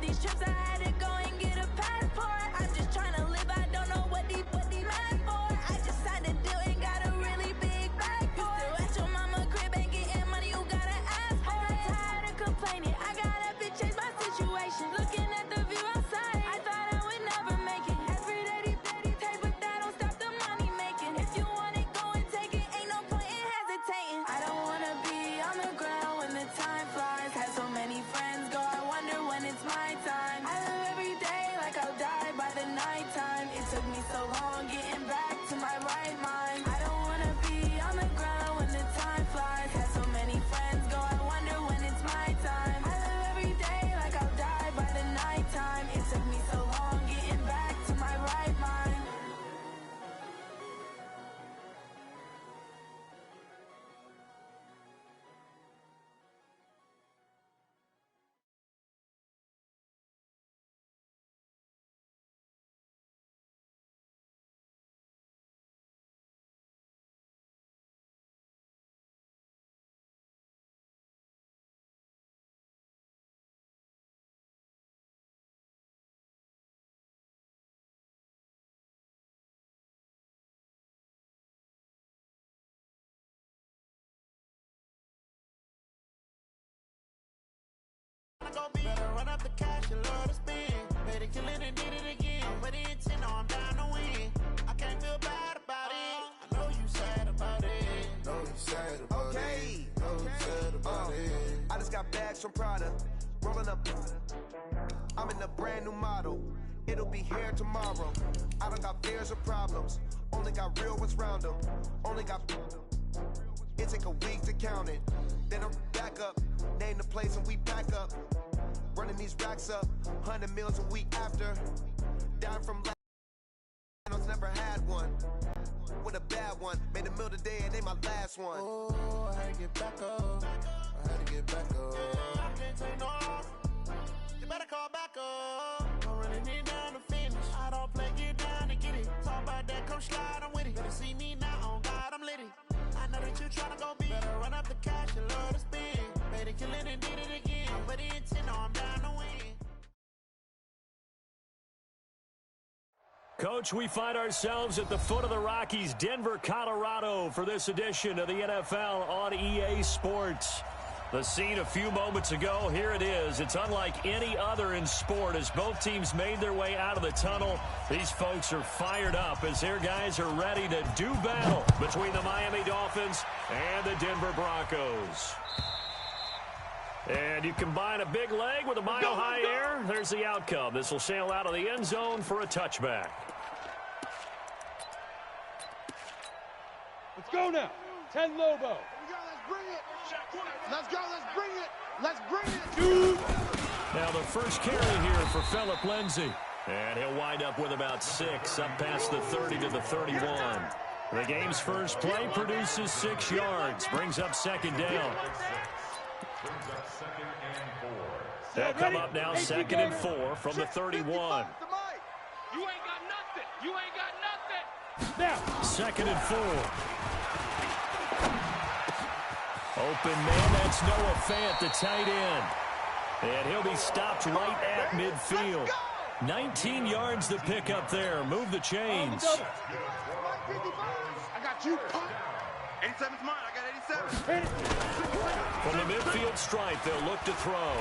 these trips, I had to go and get a passport. I'm just trying to live, I don't know what these mad for. I just signed a deal and got a really big bag for it. Still at your mama crib and getting money, you gotta ask for it. I'm tired of complaining, I gotta change my situation. Looking at the view outside, I thought I would never make it. Every day they take, but that don't stop the money making. If you want it, go and take it, ain't no point in hesitating. I don't wanna be on the ground when the time flies. Had so many friends go, I wonder when it's my time. I live every day like I'll die by the nighttime. It took me so long getting back to my right mind. I don't wanna be on the ground when the time flies. Had so many friends go, I wonder when it's my time. I live every day like I'll die by the nighttime. It took me so long getting back to my right mind. Better run up the cash, you love to spend. Better kill it and did it again. But the intent, no, I'm down to win. I can't feel bad about it. I know you sad about it. Know you sad about it. Know you sad about it. I just got bags from Prada, rolling up. I'm in a brand new model. It'll be here tomorrow. I don't got fears or problems. Only got real ones round them. Only got. It take a week to count it. Then I'm back up. Name the place and we back up. Running these racks up. 100 meals a week after. Down from last. Never had one. With a bad one. Made a meal today and they my last one. Oh, I had to get back up. I had to get back up. I can't take no off. You better call back up. I'm running it down to finish. I don't play, get down to get it. Talk about that, come slide, I'm with it. Better see me now, on God, I'm litty. I know that you tryna go big. Better run up the cash, you love to spend. Made it, kill it, and did it again. But the intent, no, I'm down to win. Coach, we find ourselves at the foot of the Rockies, Denver, Colorado, for this edition of the NFL on EA Sports. The scene a few moments ago, here it is. It's unlike any other in sport as both teams made their way out of the tunnel. These folks are fired up as their guys are ready to do battle between the Miami Dolphins and the Denver Broncos. And you combine a big leg with a mile-high air, there's the outcome. This will sail out of the end zone for a touchback. Let's go now. 10 Lobo. Let's go, let's bring it. Let's bring it. Dude. Now the first carry here for Phillip Lindsay. And he'll wind up with about 6 up past the 30 to the 31. The game's first play produces 6 yards. Brings up second down. They'll come up now 2nd and 4 from the 31. You ain't got nothing. You ain't got nothing. Now. 2nd and 4. Open man, that's Noah Fant, the tight end. And he'll be stopped right at midfield. 19 yards to pick up there. Move the chains. I got you. 87's mine. I got 87. From the midfield stripe, they'll look to throw.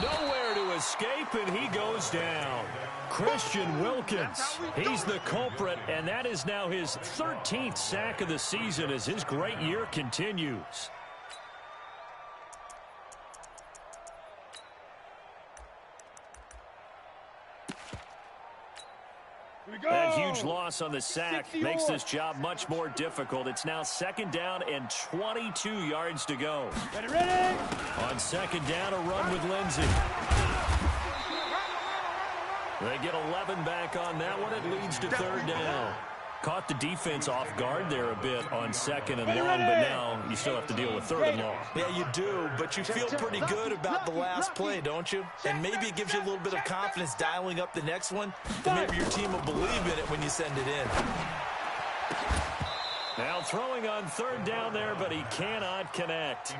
Nowhere to escape, and he goes down. Christian Wilkins, he's the culprit, and that is now his 13th sack of the season as his great year continues. That huge loss on the sack makes this job much more difficult. It's now 2nd down and 22 yards to go. Ready? On 2nd down, a run with Lindsay. They get 11 back on that one. It leads to 3rd down. Caught the defense off guard there a bit on 2nd and long, but now you still have to deal with 3rd and long. Yeah, you do, but you feel pretty good about the last play, don't you? And maybe it gives you a little bit of confidence dialing up the next one, and maybe your team will believe in it when you send it in. Now throwing on third down there, but he cannot connect.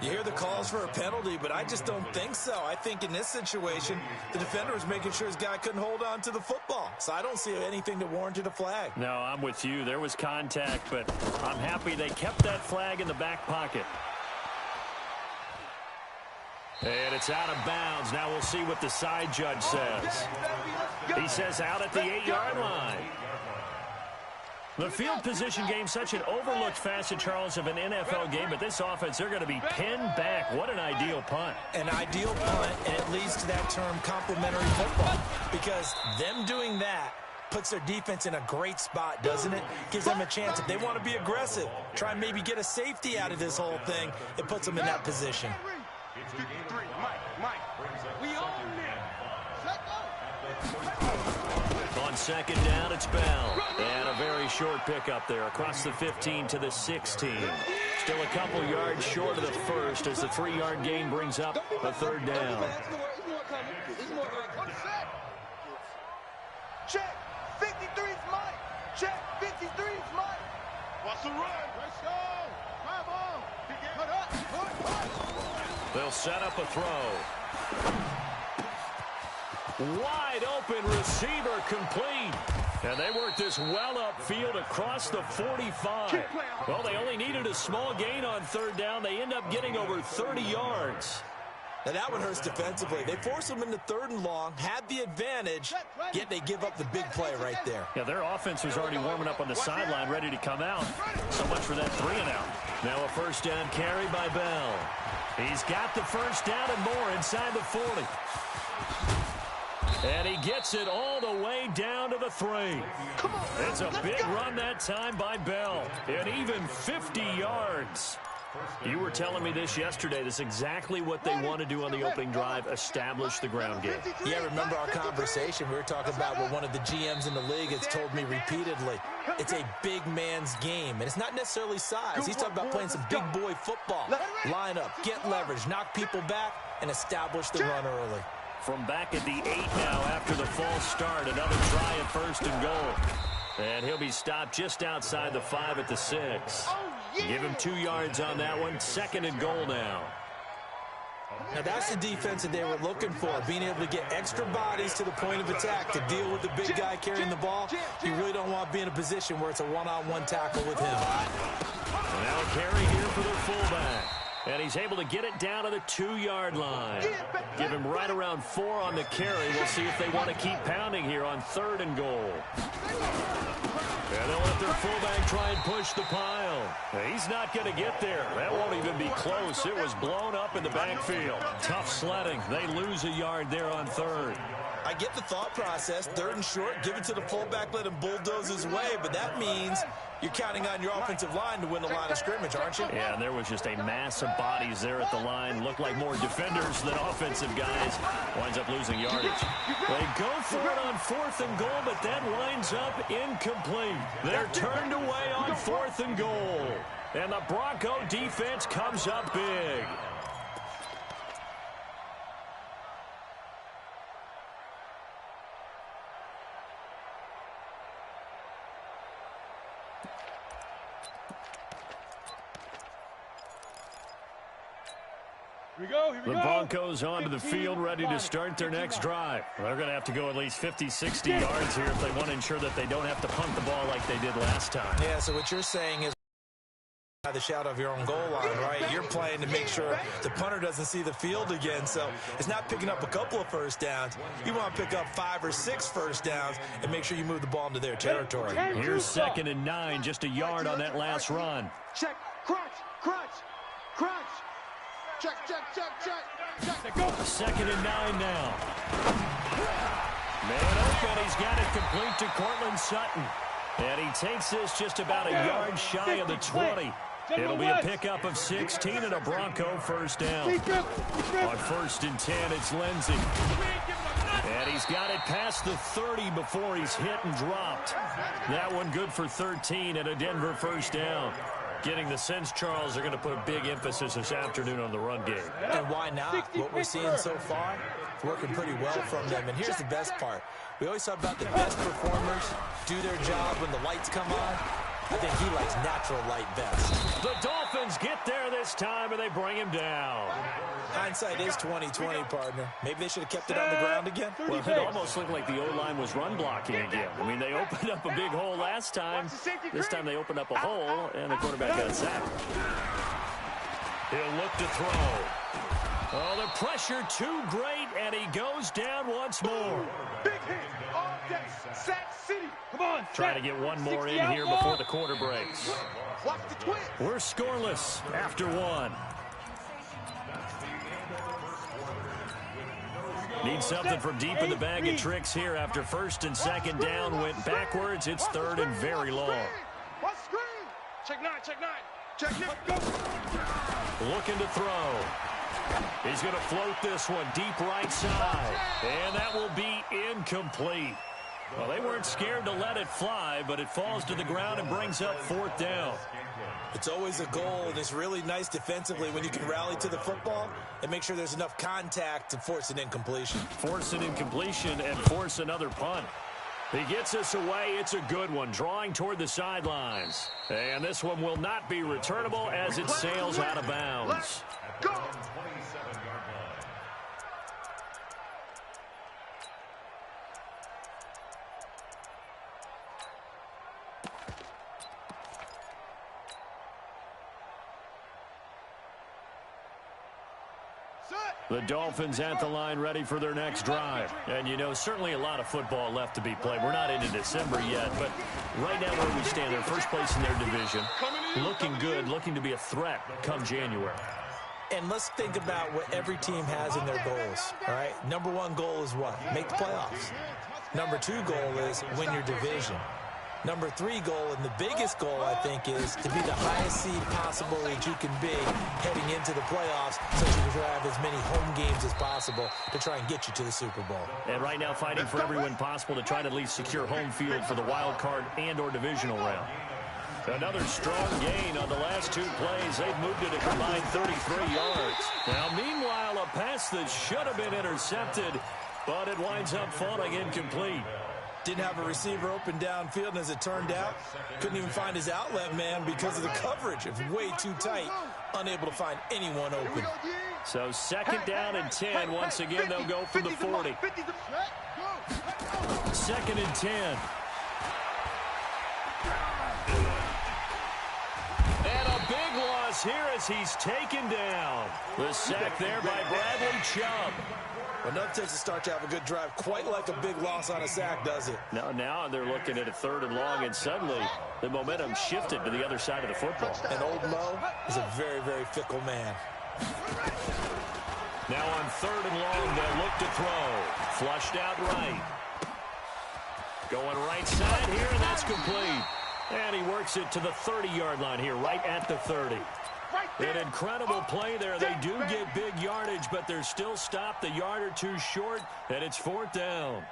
You hear the calls for a penalty, but I just don't think so. I think in this situation, the defender was making sure his guy couldn't hold on to the football. So I don't see anything that warranted a flag. No, I'm with you. There was contact, but I'm happy they kept that flag in the back pocket. And it's out of bounds. Now we'll see what the side judge says. He says out at the 8-yard line. The field position game, such an overlooked facet, Charles, of an NFL game, but this offense, they're going to be pinned back. What an ideal punt. An ideal punt, and it leads to that term complementary football, because them doing that puts their defense in a great spot, doesn't it? Gives them a chance. If they want to be aggressive, try and maybe get a safety out of this whole thing, it puts them in that position. It's 53. Mike. We own it. On second down, it's Bell. And a very short pickup there across the 15 to the 16. Still a couple yards short of the first as the 3-yard gain brings up a third down. Check. 53 is Mike. Check. 53 is Mike. What's the run? Let's go. Come on. They'll set up a throw. Wide open receiver complete. And they work this well upfield across the 45. Well, they only needed a small gain on third down. They end up getting over 30 yards. Now that one hurts defensively. They force them into 3rd and long, had the advantage, yet they give up the big play right there. Yeah, their offense was already warming up on the sideline, ready to come out. So much for that 3-and-out. Now a first down carry by Bell. He's got the first down and more inside the 40. And he gets it all the way down to the 3. It's a big run that time by Bell. And even 50 yards. You were telling me this yesterday. This is exactly what they want to do on the opening drive, establish the ground game. Yeah, remember our conversation. We were talking about what one of the GMs in the league has told me repeatedly. It's a big man's game, and it's not necessarily size. He's talking about playing some big boy football. Line up, get leverage, knock people back, and establish the run early. From back at the 8 now after the false start, another try at 1st and goal. And he'll be stopped just outside the 5 at the 6. Give him 2 yards on that one. 2nd and goal now. Now that's the defense that they were looking for, being able to get extra bodies to the point of attack to deal with the big guy carrying the ball. You really don't want to be in a position where it's a one-on-one tackle with him. And now a carry here for the fullback. And he's able to get it down to the 2-yard line. Give him right around 4 on the carry. We'll see if they want to keep pounding here on 3rd and goal. And they'll let their fullback try and push the pile. He's not going to get there. That won't even be close. It was blown up in the backfield. Tough sledding. They lose a yard there on 3rd. I get the thought process. 3rd and short, give it to the fullback, let him bulldoze his way. But that means you're counting on your offensive line to win the line of scrimmage, aren't you? Yeah, and there was just a mass of bodies there at the line. Looked like more defenders than offensive guys. Winds up losing yardage. They go for it on 4th and goal, but that winds up incomplete. They're turned away on 4th and goal. And the Bronco defense comes up big. The Broncos onto the field, ready to start their next drive. They're going to have to go at least 50, 60 yards here if they want to ensure that they don't have to punt the ball like they did last time. Yeah, so what you're saying is the shadow of your own goal line, right? You're playing to make sure the punter doesn't see the field again, so it's not picking up a couple of first downs. You want to pick up 5 or 6 first downs and make sure you move the ball into their territory. Here's 2nd and 9, just a yard on that last run. Check, crunch. Check. 2nd and 9 now. Man open, he's got it complete to Cortland Sutton. And he takes this just about a yard shy of the 20. It'll be a pickup of 16 and a Bronco first down. On 1st and 10, it's Lindsey. And he's got it past the 30 before he's hit and dropped. That one good for 13 and a Denver first down. Getting the sense, Charles, they're going to put a big emphasis this afternoon on the run game. And why not? What we're seeing so far, it's working pretty well from them. And here's the best part. We always talk about the best performers do their job when the lights come on. I think he likes natural light best. The Dolphins get there this time, and they bring him down. Hindsight is 20/20, partner. Maybe they should have kept it on the ground again. Well, it almost looked like the O-line was run blocking again. I mean, they opened up a big hole last time. This time they opened up a hole, and the quarterback got sacked. He'll look to throw. Oh, the pressure too great, and he goes down once more. Big hit all day. Sack City. Come on. Trying to get one more in here before the quarter breaks. Watch the twist. We're scoreless after one. Need something from deep in the bag of tricks here after first and second down went backwards. It's third and very long. Watch screen. Check nine. Check nine. Go. Looking to throw. He's going to float this one deep right side. And that will be incomplete. Well, they weren't scared to let it fly, but it falls to the ground and brings up fourth down. It's always a goal, and it's really nice defensively when you can rally to the football and make sure there's enough contact to force an incompletion. Force an incompletion and force another punt. He gets us away. It's a good one, drawing toward the sidelines. And this one will not be returnable as it sails out of bounds. Go. The Dolphins at the line ready for their next drive. And, you know, certainly a lot of football left to be played. We're not into December yet, but right now where we stand, they're first place in their division. Looking good, looking to be a threat come January. And let's think about what every team has in their goals, all right? Number one goal is what? Make the playoffs. Number two goal is win your division. Number three goal, and the biggest goal, I think, is to be the highest seed possible that you can be heading into the playoffs so you can have as many home games as possible to try and get you to the Super Bowl. And right now fighting for every win possible to try to at least secure home field for the wild card and or divisional round. Another strong gain on the last two plays. They've moved it a combined 33 yards. Now, meanwhile, a pass that should have been intercepted, but it winds up falling incomplete. Didn't have a receiver open downfield, and as it turned out, couldn't even find his outlet man because of the coverage. It was way too tight, unable to find anyone open. So second down and 10. Once again, they'll go from the 40. Second and 10. And a big loss here as he's taken down. The sack there by Bradley Chubb. Well, nothing takes a start to have a good drive quite like a big loss on a sack, does it? Now they're looking at a third and long, and suddenly the momentum shifted to the other side of the football. And old Mo is a very, very fickle man. Now on third and long, they'll look to throw. Flushed out right. Going right side here, and that's complete. And he works it to the 30-yard line here, right at the 30. An incredible play there. They do get big yardage, but they're still stopped a yard or two short, and it's fourth down.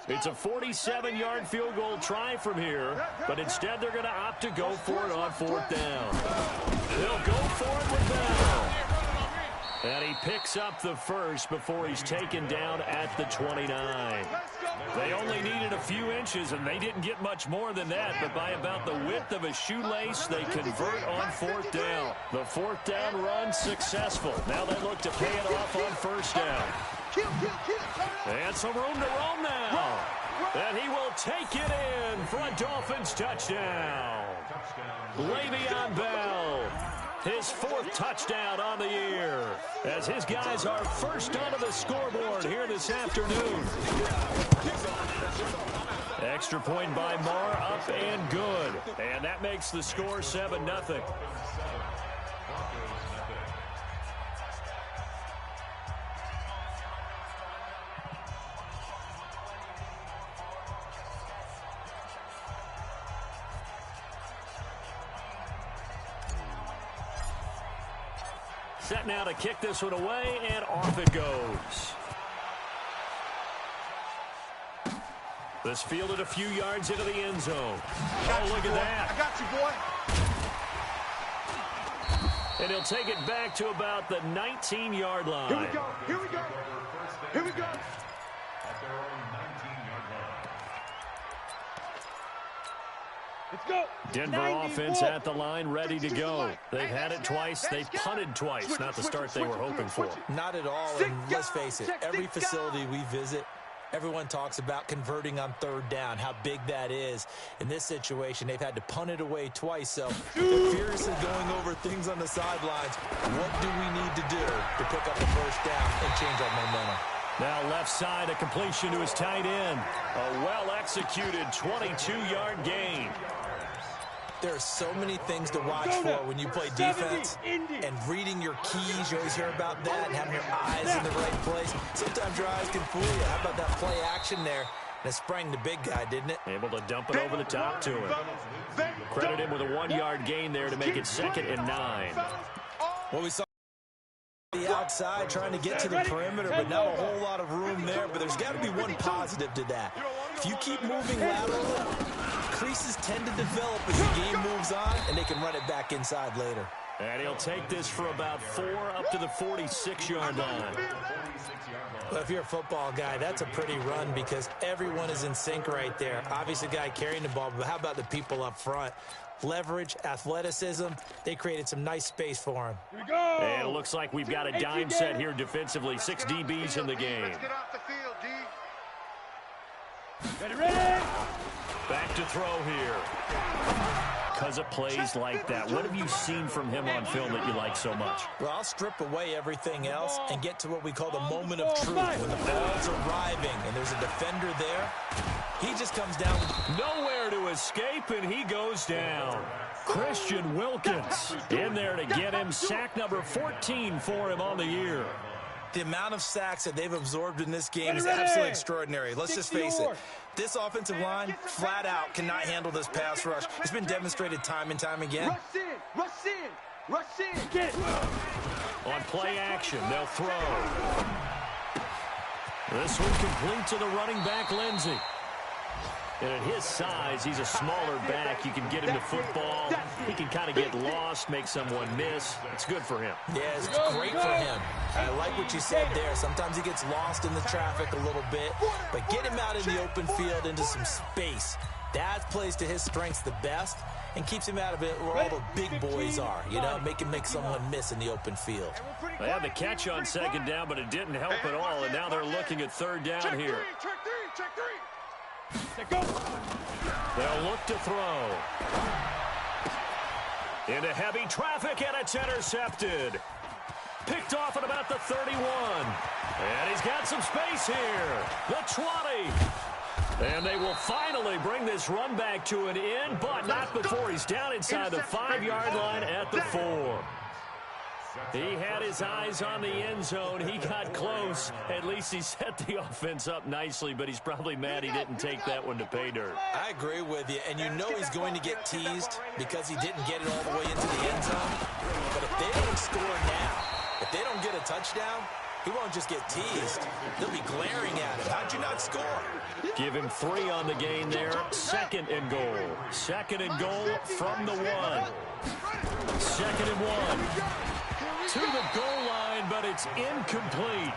It's a 47-yard field goal try from here, but instead they're going to opt to go for it on fourth down. They'll go for it with that. And he picks up the first before he's taken down at the 29. They only needed a few inches, and they didn't get much more than that, but by about the width of a shoelace, they convert on fourth down. The fourth down run successful. Now they look to pay it off on first down. And some room to roam now. And he will take it in for a Dolphins touchdown. Le'Veon Bell, his fourth touchdown on the year, as his guys are first onto the scoreboard here this afternoon. Extra point by Marr, up and good. And that makes the score 7-0. Set now to kick this one away, and off it goes. This fielded a few yards into the end zone. Oh, look at that. I got you, boy. And he'll take it back to about the 19-yard line. Here we go. Here we go. Here we go. Let's go. Denver offense at the line, ready to go. They've had it twice. They've punted twice. Not the start they were hoping for. Not at all, and let's face it, every facility we visit, everyone talks about converting on third down, how big that is. In this situation, they've had to punt it away twice, so they're furiously going over things on the sidelines. What do we need to do to pick up the first down and change our momentum? Now left side, a completion to his tight end. A well-executed 22-yard gain. There are so many things to watch for when you play defense, and reading your keys, you always hear about that, and having your eyes in the right place. Sometimes your eyes can fool you. How about that play action there? And it sprang the big guy, didn't it? Able to dump it over the top to him. Credit him with a 1-yard gain there to make it 2nd and 9. Well, we saw the outside trying to get to the perimeter, but not a whole lot of room there. But there's got to be one positive to that. If you keep moving laterally, creases tend to develop as the game moves on, and they can run it back inside later. And he'll take this for about 4 up to the 46-yard line. Well, if you're a football guy, that's a pretty run because everyone is in sync right there. Obviously, the guy carrying the ball, but how about the people up front? Leverage, athleticism, they created some nice space for him. Here we go. And it looks like we've got a dime set here defensively. 6 DBs in the game. Let's get off the field, D. Ready. Back to throw here. Because of plays like that, what have you seen from him on film that you like so much? Well, I'll strip away everything else and get to what we call the moment of truth. When the ball's arriving and there's a defender there, he just comes down. Nowhere to escape, and he goes down. Christian Wilkins in there to get him. Sack number 14 for him on the year. The amount of sacks that they've absorbed in this game is absolutely extraordinary. Let's just face it. This offensive line, flat out, cannot handle this pass rush. It's been demonstrated time and time again. Rush in, rush in, rush in. Get it. On play action, they'll throw. This one complete to the running back, Lindsey. And at his size, he's a smaller back. You can get him to football. He can kind of get lost, make someone miss. It's good for him. Yeah, it's great for him. I like what you said there. Sometimes he gets lost in the traffic a little bit, but get him out in the open field into some space. That plays to his strengths the best and keeps him out of it where all the big boys are, you know, make someone miss in the open field. They had the catch on 2nd down, but it didn't help at all, and now they're looking at 3rd down here. Check three. They'll look to throw. Into heavy traffic, and it's intercepted. Picked off at about the 31. And he's got some space here. The 20. And they will finally bring this run back to an end, but not before he's down inside the 5-yard line at the 4. He had his eyes on the end zone. He got close. At least he set the offense up nicely, but he's probably mad he didn't take that one to pay dirt. I agree with you, and you know he's going to get teased because he didn't get it all the way into the end zone. But if they don't score now, if they don't get a touchdown, he won't just get teased. They'll be glaring at him. How'd you not score? Give him 3 on the gain there. 2nd and goal. 2nd and goal from the 1. 2nd and 1. To the goal line, but it's incomplete.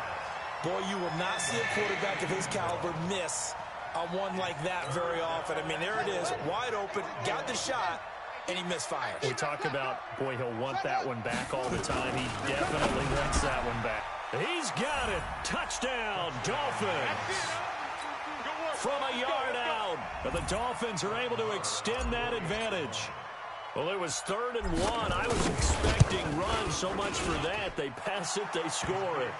Boy, you will not see a quarterback of his caliber miss on one like that very often. I mean, there it is, wide open, got the shot, and he misfires. We talk about, boy, he'll want that one back all the time. He definitely wants that one back. He's got it. Touchdown, Dolphins. From a yard out. But the Dolphins are able to extend that advantage. Well, it was 3rd and 1. I was expecting runs, so much for that. They pass it, they score it.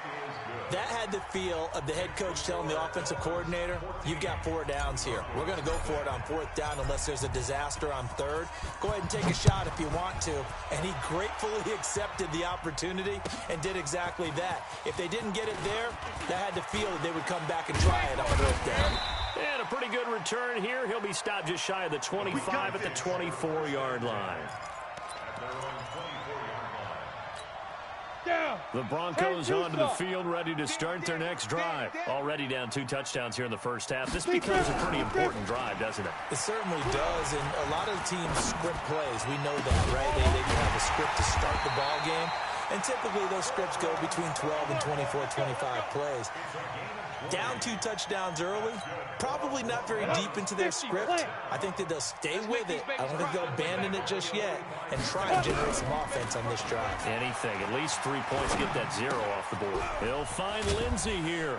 That had the feel of the head coach telling the offensive coordinator, you've got 4 downs here. We're going to go for it on 4th down unless there's a disaster on 3rd. Go ahead and take a shot if you want to. And he gratefully accepted the opportunity and did exactly that. If they didn't get it there, that had the feel that they would come back and try it on 4th down. And a pretty good return here. He'll be stopped just shy of the 25 at the 24-yard line. The Broncos onto the field, ready to start their next drive. Already down 2 touchdowns here in the first half. This becomes a pretty important drive, doesn't it? It certainly does, and a lot of teams script plays. We know that, right? They have a script to start the ball game. And typically those scripts go between 12 and 24, 25 plays. Down 2 touchdowns early, probably not very deep into their script. I think that they'll stay with it. I don't think they'll abandon it just yet and try and generate some offense on this drive. Anything, at least 3 points, get that 0 off the board. He'll find Lindsey here.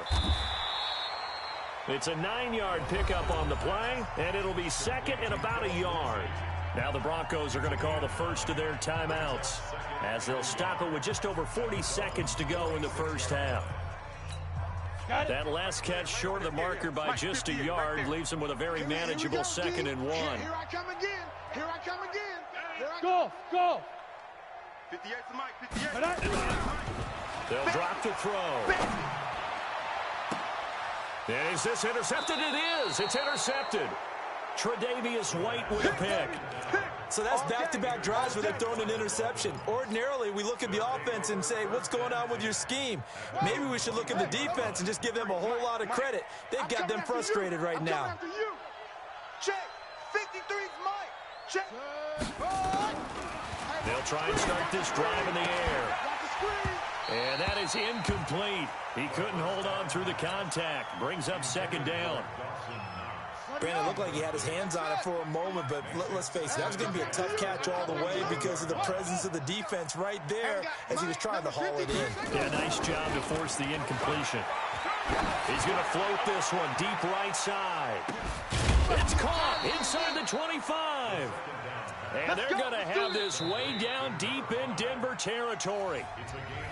It's a 9-yard pickup on the play, and it'll be second and about a yard. Now the Broncos are going to call the first of their timeouts as they'll stop it with just over 40 seconds to go in the first half. That last catch short of the marker by just a yard leaves them with a very manageable 2nd and 1. Here I come again. Here I come again. Go. 58's the mic. 58. They'll drop the throw. Is this intercepted? It is. It's intercepted. Tre'Davious White with a pick. So that's back-to-back drives where they're throwing an interception. Ordinarily, we look at the offense and say, what's going on with your scheme? Maybe we should look at the defense and just give them a whole lot of credit. They've got them frustrated right now. Check. 53's Mike. Check. They'll try and start this drive in the air. And that is incomplete. He couldn't hold on through the contact. Brings up 2nd down. Brandon, looked like he had his hands on it for a moment, but let's face it, that was going to be a tough catch all the way because of the presence of the defense right there as he was trying to haul it in. Yeah, nice job to force the incompletion. He's going to float this one deep right side. It's caught inside the 25. And they're going to have this way down deep in Denver territory.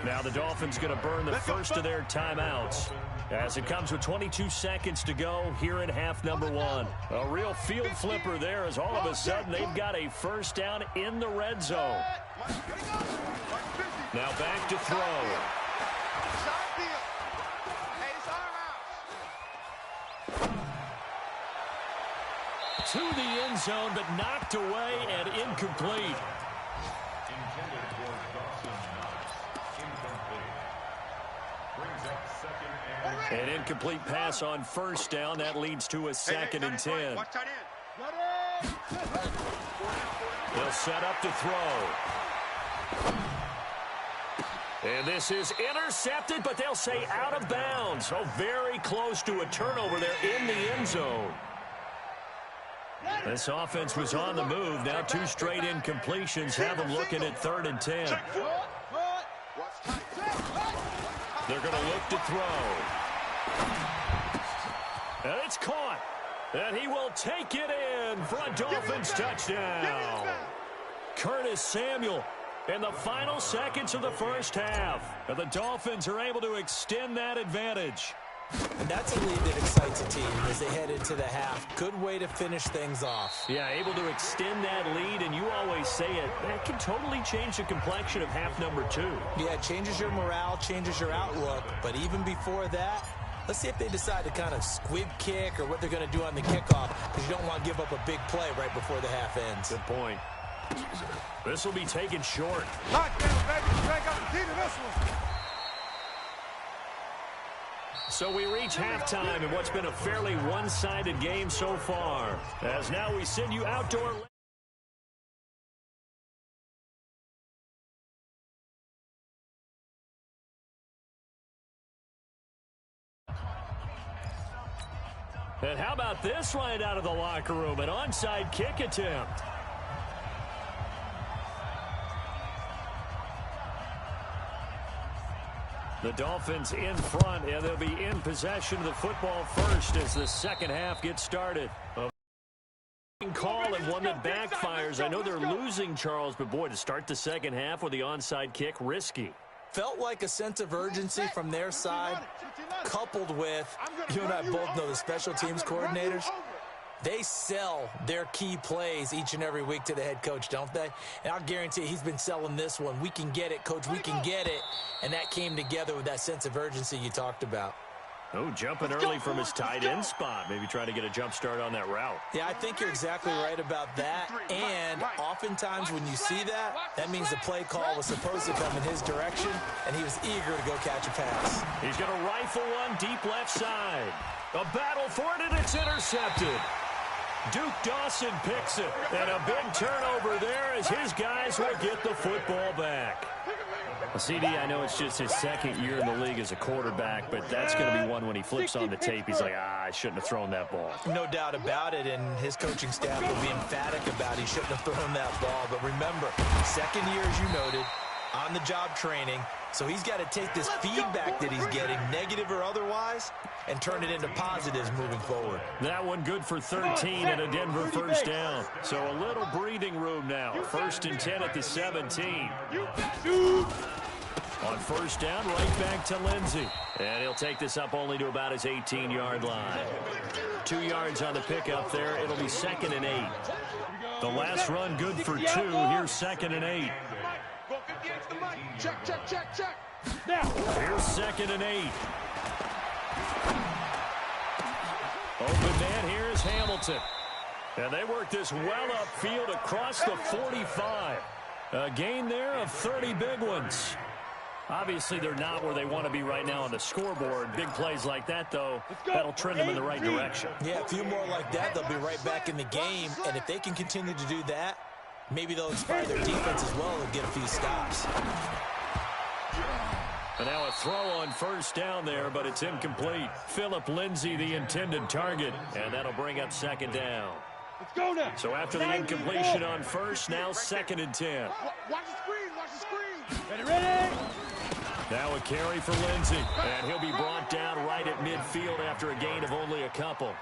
Now the Dolphins going to burn the first of their timeouts as it comes with 22 seconds to go here in half number 1. A real field flipper there as all of a sudden they've got a first down in the red zone. Now back to throw. To the end zone, but knocked away and incomplete. An incomplete pass on first down. That leads to a 2nd and 10. They'll set up to throw. And this is intercepted, but they'll say out of bounds. So very close to a turnover there in the end zone. This offense was on the move. Now 2 straight incompletions have them looking at 3rd and 10. They're going to look to throw. And it's caught. And he will take it in for a Dolphins touchdown. Curtis Samuel in the final seconds of the first half. And the Dolphins are able to extend that advantage. And that's a lead that excites a team as they head into the half. Good way to finish things off. Yeah, able to extend that lead, and you always say it, that can totally change the complexion of half number 2. Yeah, it changes your morale, changes your outlook, but even before that, let's see if they decide to kind of squib kick or what they're going to do on the kickoff, because you don't want to give up a big play right before the half ends. Good point. This will be taken short. So we reach halftime in what's been a fairly one-sided game so far. As now we send you outdoor. And how about this right out of the locker room? An onside kick attempt. The Dolphins in front, and they'll be in possession of the football first as the second half gets started. A call and one that backfires. I know they're losing, Charles, but boy, to start the second half with the onside kick, risky. Felt like a sense of urgency from their side, coupled with, you and I both know the special teams coordinators. They sell their key plays each and every week to the head coach, don't they? And I'll guarantee he's been selling this one. We can get it, coach, we can get it. And that came together with that sense of urgency you talked about. Oh, jumping early from his tight end spot. Maybe trying to get a jump start on that route. Yeah, I think you're exactly right about that. And oftentimes when you see that, that means the play call was supposed to come in his direction, and he was eager to go catch a pass. He's going to rifle one deep left side. A battle for it, and it's intercepted. Duke Dawson picks it, and a big turnover there as his guys will get the football back. CD, I know it's just his second year in the league as a quarterback, but that's going to be one when he flips on the tape. He's like, I shouldn't have thrown that ball. No doubt about it, and his coaching staff will be emphatic about he shouldn't have thrown that ball. But remember, second year, as you noted, on-the-job training, so he's got to take this feedback that he's getting, negative or otherwise, and turn it into positives moving forward. That one good for 13 and a Denver first down. So a little breathing room now. 1st and 10 at the 17. On first down, right back to Lindsey. And he'll take this up only to about his 18-yard line. 2 yards on the pickup there. It'll be 2nd and 8. The last run good for 2. Here's 2nd and 8. Check, check, check, check. Here's 2nd and 8. Open man, here's Hamilton. And they work this well upfield across the 45. A gain there of 30 big ones. Obviously, they're not where they want to be right now on the scoreboard. Big plays like that, though, that'll trend them in the right direction. Yeah, a few more like that, they'll be right back in the game. And if they can continue to do that, maybe they'll inspire their defense as well and get a few stops. And now a throw on first down there, but it's incomplete. Philip Lindsay, the intended target, and that'll bring up 2nd down. Let's go now. So after the incompletion on first, now 2nd and 10. Watch the screen, watch the screen. Ready? Now a carry for Lindsay, and he'll be brought down right at midfield after a gain of only a couple.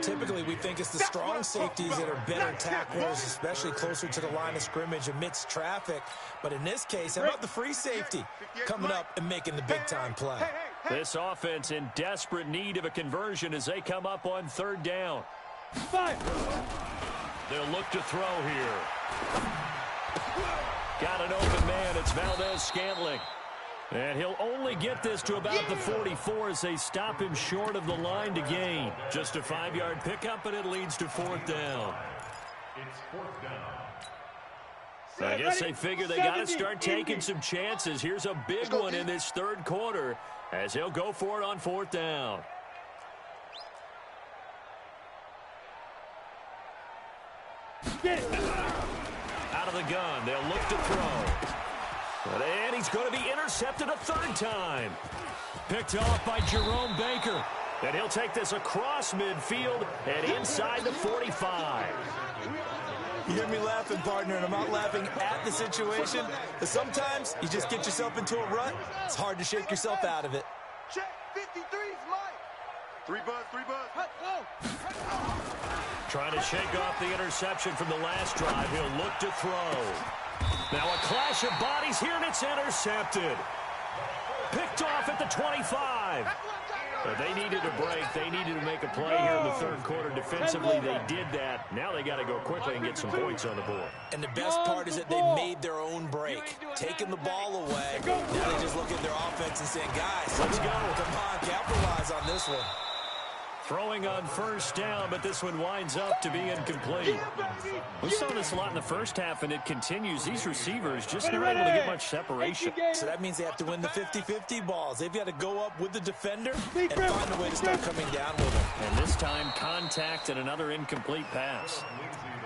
Typically, we think it's the strong safeties that are better tacklers, especially closer to the line of scrimmage amidst traffic. But in this case, how about the free safety coming up and making the big-time play? This offense in desperate need of a conversion as they come up on 3rd down. They'll look to throw here. Got an open man. It's Valdez-Scantling. And he'll only get this to about the 44 as they stop him short of the line to gain. Just a 5-yard pickup, and it leads to 4th down. It's 4th down. I guess they figure they got to start taking some chances. Here's a big one in this 3rd quarter as he'll go for it on 4th down. Out of the gun, they'll look to throw. And he's going to be intercepted a 3rd time. Picked off by Jerome Baker. And he'll take this across midfield and inside the 45. You hear me laughing, partner, and I'm not laughing at the situation. But sometimes you just get yourself into a rut. It's hard to shake yourself out of it. Check 53's Mike. 3 buzz. Trying to shake off the interception from the last drive. He'll look to throw. Now a clash of bodies here, and it's intercepted. Picked off at the 25. But they needed a break. They needed to make a play here in the 3rd quarter. Defensively, they did that. Now they got to go quickly and get some points on the board. And the best part is that they made their own break, taking the ball away. Now they just look at their offense and saying, guys, let's go. Come on, capitalize on this one. Throwing on first down, but this one winds up to be incomplete. We saw this a lot in the first half, and it continues. These receivers just not able to get much separation. So that means they have to win the 50-50 balls. They've got to go up with the defender and find a way to start coming down with them. And this time, contact and another incomplete pass.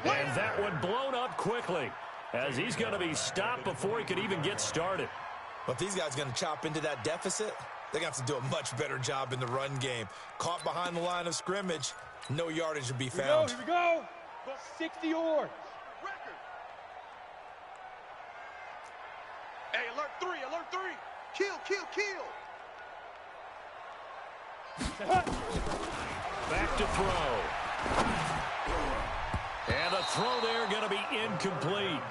And that one blown up quickly as he's going to be stopped before he could even get started. But if these guys are going to chop into that deficit, they're going to have to do a much better job in the run game. Caught behind the line of scrimmage, no yardage to be found. Here we go. 60 yards. Hey, alert 3, alert 3. Kill, kill, kill. Back to throw. And the throw there going to be incomplete.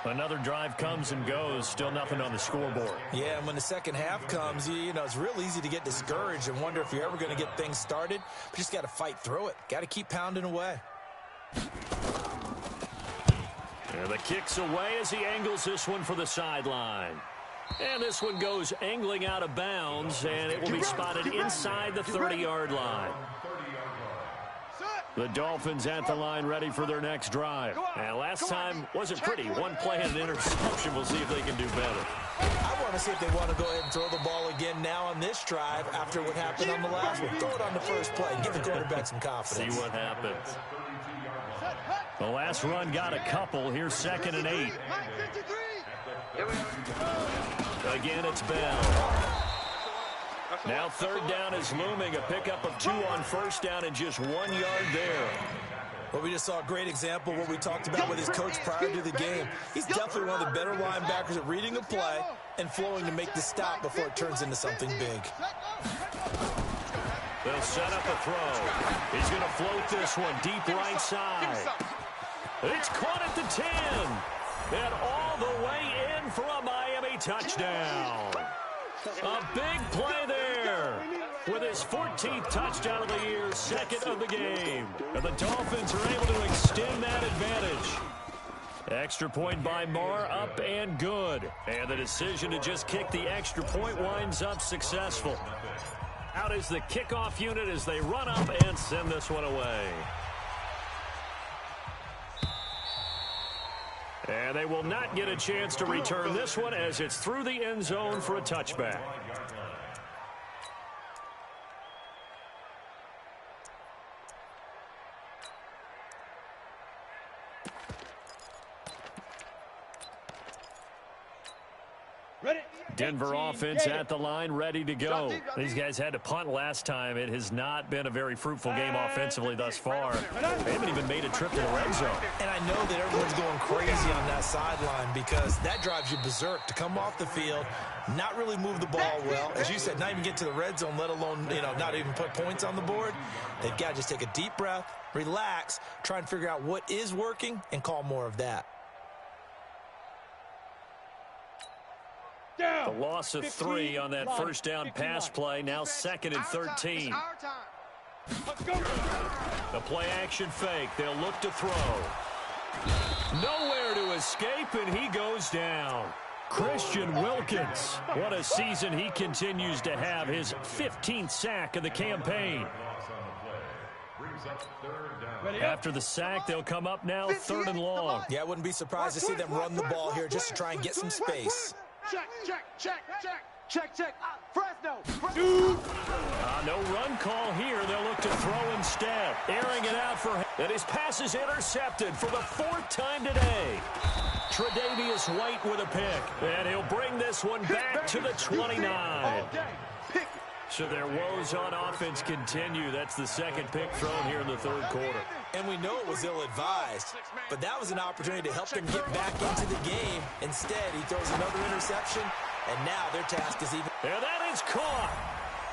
Another drive comes and goes. Still nothing on the scoreboard. Yeah, and when the second half comes, you know, it's real easy to get discouraged and wonder if you're ever going to get things started. But you just got to fight through it. Got to keep pounding away. And the kick's away as he angles this one for the sideline. And this one goes angling out of bounds, and it will be spotted inside the 30-yard line. The Dolphins at the line ready for their next drive. And last time wasn't pretty. One play and an interception. We'll see if they can do better. I want to see if they want to go ahead and throw the ball again now on this drive after what happened on the last one. Throw it on the first play and give the quarterback some confidence. See what happens. The last run got a couple. Here's 2nd and 8. Again, it's Bell. Now third down is looming. A pickup of 2 on first down and just 1 yard there. Well, we just saw a great example of what we talked about with his coach prior to the game. He's definitely one of the better linebackers at reading a play and flowing to make the stop before it turns into something big. They'll set up a throw. He's going to float this one deep right side. It's caught at the 10. And all the way in for a Miami touchdown. A big play there with his 14th touchdown of the year, second of the game. And the Dolphins are able to extend that advantage. Extra point by Marr, up and good. And the decision to just kick the extra point winds up successful. Out is the kickoff unit as they run up and send this one away. And they will not get a chance to return this one as it's through the end zone for a touchback. Denver offense at the line, ready to go. These guys had to punt last time. It has not been a very fruitful game offensively thus far. They haven't even made a trip to the red zone. And I know that everyone's going crazy on that sideline because that drives you berserk to come off the field, not really move the ball well. As you said, not even get to the red zone, let alone, not even put points on the board. They've got to just take a deep breath, relax, try and figure out what is working and call more of that. The loss of 3 on that first down pass play, now 2nd and 13. The play action fake. They'll look to throw. Nowhere to escape, and he goes down. Christian Wilkins. What a season he continues to have. His 15th sack of the campaign. After the sack, they'll come up now 3rd and long. Yeah, I wouldn't be surprised to see them run the ball here just to try and get some space. Check. Fresno. No run call here. They'll look to throw instead. Airing it out for him. And his pass is intercepted for the 4th time today. Tre'Davious White with a pick. And he'll bring this one back to the 29. So their woes on offense continue. That's the 2nd pick thrown here in the 3rd quarter. And we know it was ill-advised, but that was an opportunity to help them get back into the game. Instead, he throws another interception, and now their task is even. And that is caught.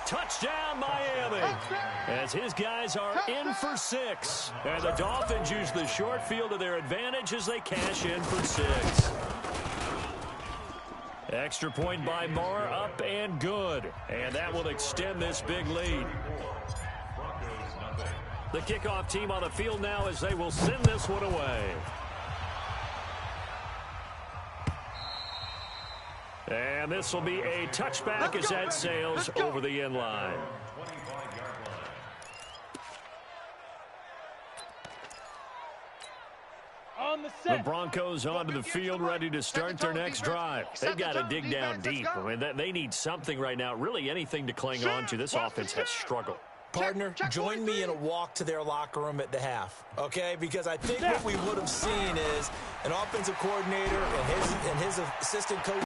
Touchdown, Miami. As his guys are in for 6. And the Dolphins use the short field to their advantage as they cash in for 6. Extra point by Marr, up and good. And that will extend this big lead. The kickoff team on the field now as they will send this one away. And this will be a touchback as that sails over the end line. The Broncos onto the field, ready to start their next drive. They've got to dig down deep. I mean, they need something right now, really anything to cling on to. This offense has struggled. Partner, join me in a walk to their locker room at the half, okay? Because I think what we would have seen is an offensive coordinator and his assistant coach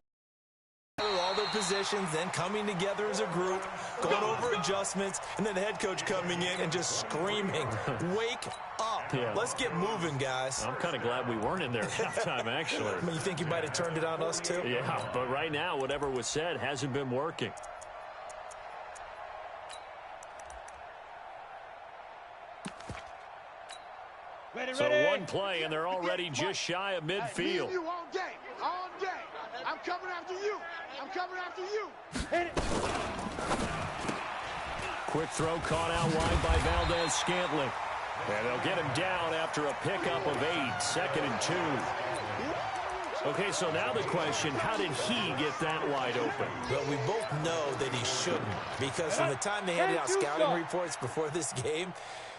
all their positions, then coming together as a group, going over adjustments, and then the head coach coming in and just screaming, wake up. Yeah. Let's get moving, guys. I'm kind of glad we weren't in there at halftime, actually. I mean, you think you might have turned it on us, too? Yeah, but right now, whatever was said hasn't been working. So one play, and they're already just shy of midfield. All day. I'm coming after you. Quick throw caught out wide by Valdez-Scantling. And they'll get him down after a pickup of 8, 2nd and 2. Okay, so now the question, how did he get that wide open? Well, we both know that he shouldn't, because from the time they handed out scouting reports before this game,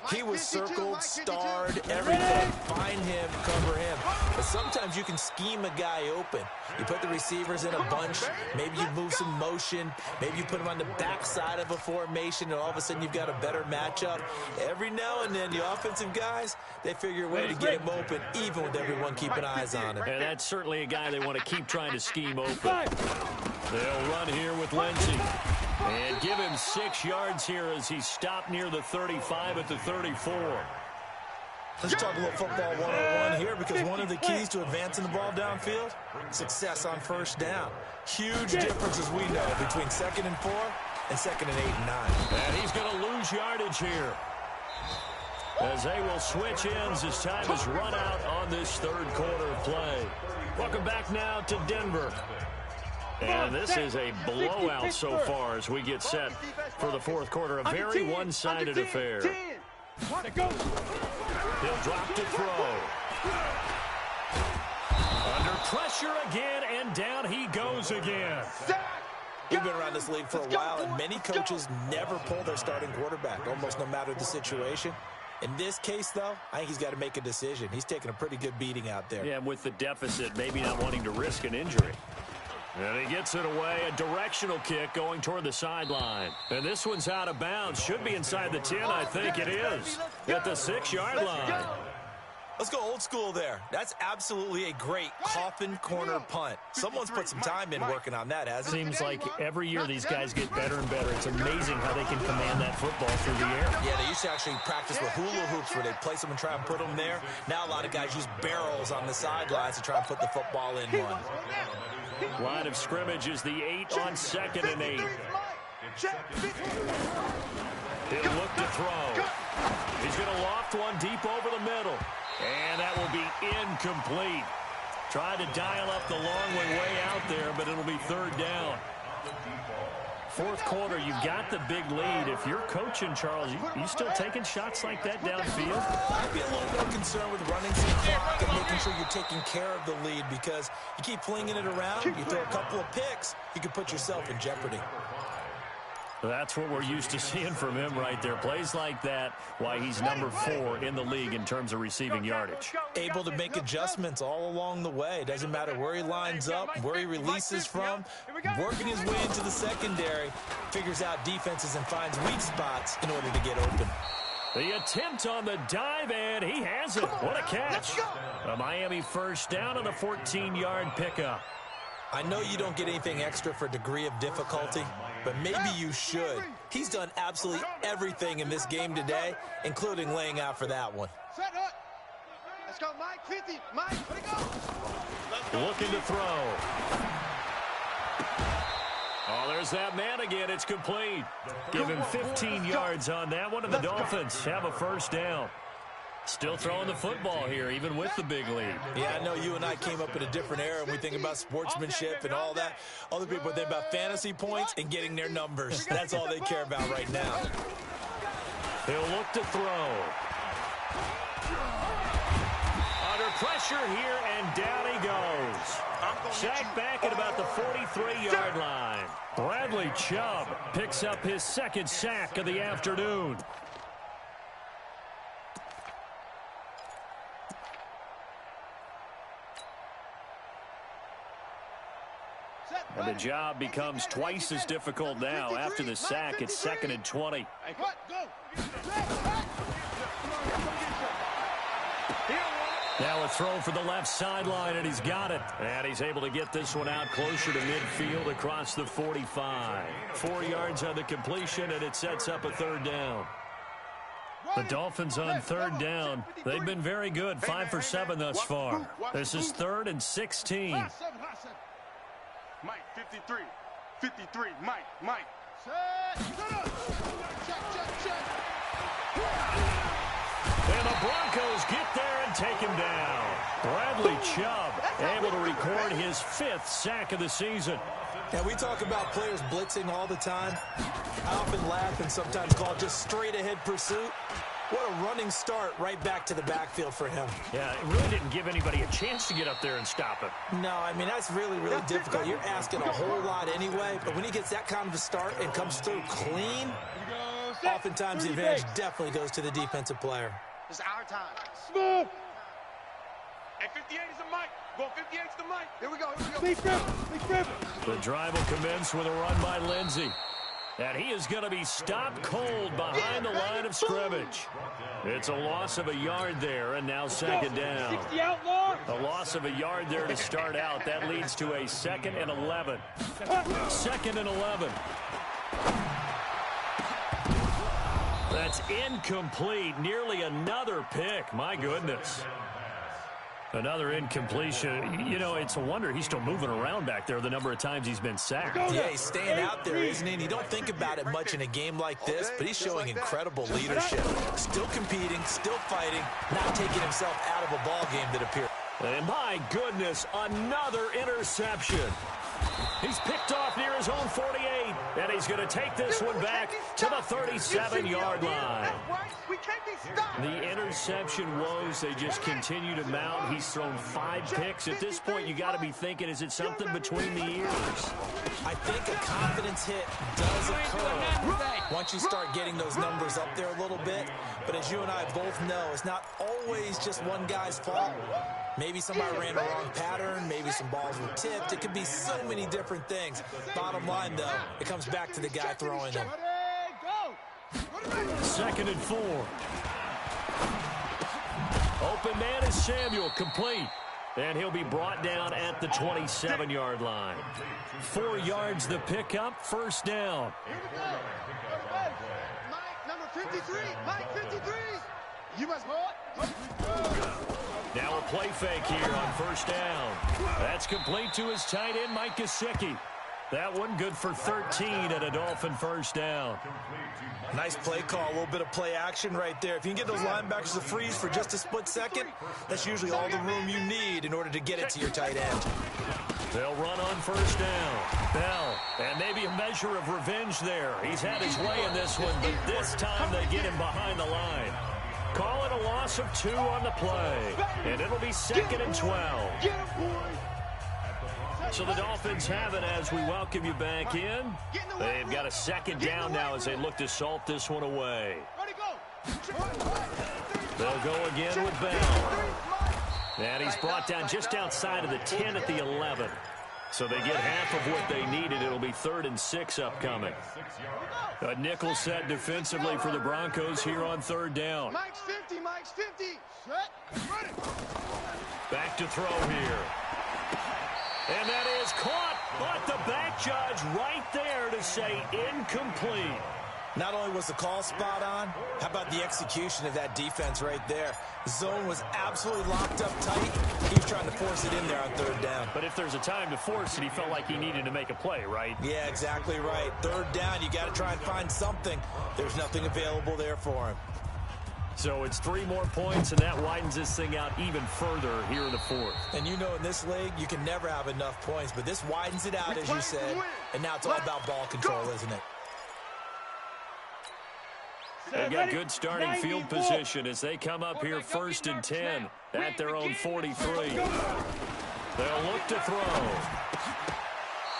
He was circled, starred, everything. Find him, cover him. But sometimes you can scheme a guy open. You put the receivers in a bunch. Maybe you move some motion. Maybe you put them on the backside of a formation, and all of a sudden you've got a better matchup. Every now and then, the offensive guys, they figure a way to get him open, even with everyone keeping eyes on him. And that's certainly a guy they want to keep trying to scheme open. They'll run here with Lindsey. And give him 6 yards here as he stopped near the 35 at the 34. Let's talk a little football 101 here, because one of the keys to advancing the ball downfield, success on first down. Huge difference, as we know, between 2nd and 4 and 2nd and 8 and 9. And he's going to lose yardage here, as they will switch ends as time is run out on this third quarter of play. Welcome back now to Denver. And this is a blowout so far as we get set for the fourth quarter. A very one-sided affair. He'll drop to throw. Under pressure again, and down he goes again. We've been around this league for a while, and many coaches never pull their starting quarterback, almost no matter the situation. In this case, though, I think he's got to make a decision. He's taking a pretty good beating out there. Yeah, with the deficit, maybe not wanting to risk an injury. And he gets it away, a directional kick going toward the sideline. And this one's out of bounds. Should be inside the 10, I think it is. At the 6-yard line. Let's go old school there. That's absolutely a great coffin corner punt. Someone's put some time in working on that, hasn't it? Seems like every year these guys get better and better. It's amazing how they can command that football through the air. Yeah, they used to actually practice with hula hoops where they place them and try and put them there. Now a lot of guys use barrels on the sidelines to try and put the football in one. Line of scrimmage is the 8 on 2nd and 8. He'll look to throw. He's going to loft one deep over the middle. And that will be incomplete. Tried to dial up the long way out there, but it'll be 3rd down. Fourth quarter, you've got the big lead. If you're coaching, Charles, you still taking shots like that downfield? I'd be a little more concerned with running some clock and making sure you're taking care of the lead, because you keep flinging it around, you throw a couple of picks, you can put yourself in jeopardy. That's what we're used to seeing from him right there. Plays like that, why he's number 4 in the league in terms of receiving yardage. Able to make adjustments all along the way. Doesn't matter where he lines up, where he releases from, working his way into the secondary, figures out defenses and finds weak spots in order to get open. The attempt on the dive, and he has it. What a catch. A Miami first down on a 14-yard pickup. I know you don't get anything extra for degree of difficulty, but maybe you should. He's done absolutely everything in this game today, including laying out for that one. Let's go, Mike. 50. Mike, let it go. Looking to throw. Oh, there's that man again. It's complete. Give him 15 yards on that one, and the Dolphins have a first down. Still throwing the football here, even with the big lead. Yeah, I know you and I came up in a different era, and we think about sportsmanship and all that. Other people think about fantasy points and getting their numbers. That's all they care about right now. He'll look to throw. Under pressure here, and down he goes. Sacked back at about the 43-yard line. Bradley Chubb picks up his 2nd sack of the afternoon. And the job becomes twice as difficult now. After the sack, it's 2nd and 20. Now a throw for the left sideline, and he's got it. And he's able to get this one out closer to midfield across the 45. 4 yards on the completion, and it sets up a 3rd down. The Dolphins on 3rd down. They've been very good, 5 for 7 thus far. This is 3rd and 16. Mike, 53. 53, Mike. And the Broncos get there and take him down. Bradley Chubb able to record his 5th sack of the season. Now, we talk about players blitzing all the time. I often laugh and sometimes call it just straight-ahead pursuit. What a running start right back to the backfield for him. Yeah, it really didn't give anybody a chance to get up there and stop him. No, I mean, that's really, really difficult. You're asking a whole lot anyway, but when he gets that kind of a start and comes through clean, Oftentimes, the advantage definitely goes to the defensive player. It's our time. Smooth. Hey, 58 is the mic. Go 58 is the mic. Here we go. Big script. The drive will commence with a run by Lindsey. And he is going to be stopped cold behind the line of scrimmage. It's a loss of a yard there, and now second down. 60 outlaw. A loss of a yard there to start out. That leads to a 2nd and 11. 2nd and 11. That's incomplete. Nearly another pick. My goodness. Another incompletion. You know, it's a wonder he's still moving around back there the number of times he's been sacked. Yeah, he's staying out there, isn't he? And you don't think about it much in a game like this, but he's showing incredible leadership. Still competing, still fighting, not taking himself out of a ball game that appears. And my goodness, another interception. He's picked off near his own 48, and he's going to take this one back to the 37-yard line. The interception woes, they just continue to mount. He's thrown 5 picks. At this point, you got to be thinking, is it something between the ears? I think a confidence hit does occur once you start getting those numbers up there a little bit. But as you and I both know, it's not always just one guy's fault. Maybe somebody ran the wrong pattern. Maybe some balls were tipped. It could be so many different things. Bottom line, though, it comes back to the guy throwing them. 2nd and 4. Open man is Samuel, complete. And he'll be brought down at the 27-yard line. 4 yards the pickup, first down. Here we go. Mike, number 53. Mike, 53. You must Now a play fake here on first down. That's complete to his tight end, Mike Gesicki. That one good for 13 at a Dolphin first down. Nice play call, a little bit of play action right there. If you can get those linebackers to freeze for just a split second, that's usually all the room you need in order to get it to your tight end. They'll run on first down. Bell, and maybe a measure of revenge there. He's had his way in this one, but this time they get him behind the line. Call it a loss of 2 on the play, and it'll be 2nd and 12. So the Dolphins have it as we welcome you back in. They've got a 2nd down now as they look to salt this one away. They'll go again with Bell. And he's brought down just outside of the 10 at the 11. So they get half of what they needed. It'll be 3rd and 6 upcoming. A nickel set defensively for the Broncos here on 3rd down. Mike's 50. Mike's 50. Back to throw here. And that is caught, but the back judge right there to say incomplete. Not only was the call spot on, how about the execution of that defense right there? Zone was absolutely locked up tight. He was trying to force it in there on 3rd down. But if there's a time to force it, he felt like he needed to make a play, right? Yeah, exactly right. 3rd down, you got to try and find something. There's nothing available there for him. So it's 3 more points, and that widens this thing out even further here in the 4th. And you know in this league, you can never have enough points, but this widens it out, as you said. And now it's all about ball control, isn't it? They've got good starting field position as they come up here 1st and 10 at their own 43. They'll look to throw.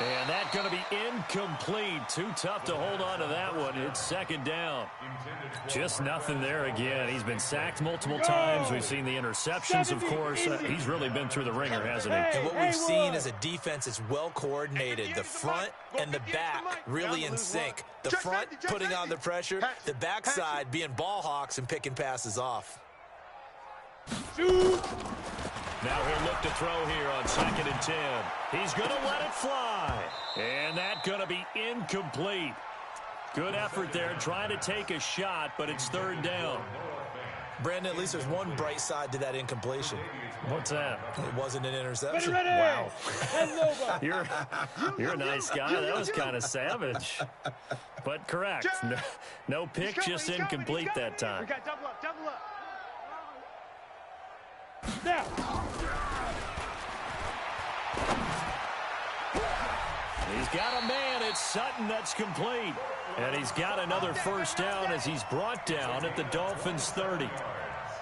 And that's going to be incomplete. Too tough to hold on to that one. It's 2nd down. Just nothing there again. He's been sacked multiple times. We've seen the interceptions, of course. He's really been through the ringer, hasn't he? And what we've seen is a defense that's well coordinated. The front and the back really in sync. The front putting on the pressure. The backside being ball hawks and picking passes off. Now he'll look to throw here on 2nd and 10. He's going to let it fly. And that's going to be incomplete. Good effort there, trying to take a shot, but it's 3rd down. Brandon, at least there's one bright side to that incompletion. What's that? It wasn't an interception. Wow. You're a nice guy. That was kind of savage. But correct. No pick, just incomplete that time. We got double up, double up. Now. He's got a man. It's Sutton. That's complete. And he's got another first down as he's brought down at the Dolphins' 30.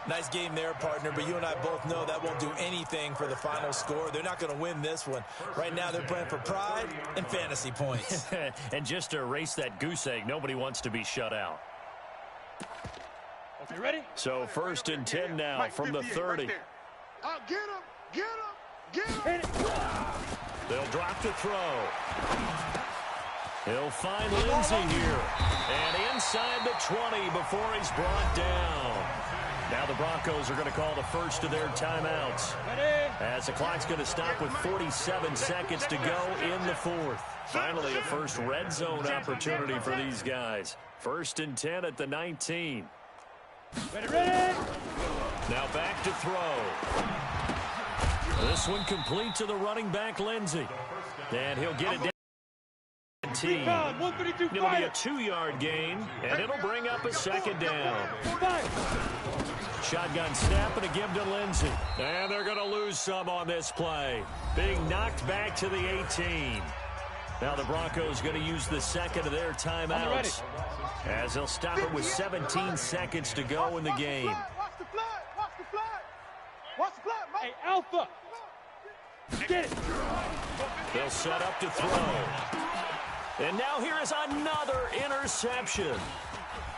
Nice game there, partner, but you and I both know that won't do anything for the final score. They're not going to win this one. Right now, they're playing for pride and fantasy points. And just to erase that goose egg, nobody wants to be shut out. You ready? So 1st and 10 now from the 30. Get him! Get him! Get him! Hit it. They'll drop to throw. He'll find Lindsey here. And inside the 20 before he's brought down. Now the Broncos are going to call the first of their timeouts. Ready? As the clock's going to stop with 47 seconds to go in the 4th. Finally, a first red zone opportunity for these guys. 1st and 10 at the 19. Ready? Now back to throw. This one complete to the running back, Lindsey. And he'll get it down. It'll be a 2-yard gain, and it'll bring up a 2nd down. Shotgun snap and a give to Lindsey. And they're going to lose some on this play. Being knocked back to the 18. Now the Broncos going to use the 2nd of their timeouts, as they'll stop it with 17 seconds to go in the game. Watch the flag! Watch the flag! Watch the flag! Hey, Alpha. Get it. They'll set up to throw. And now here is another interception.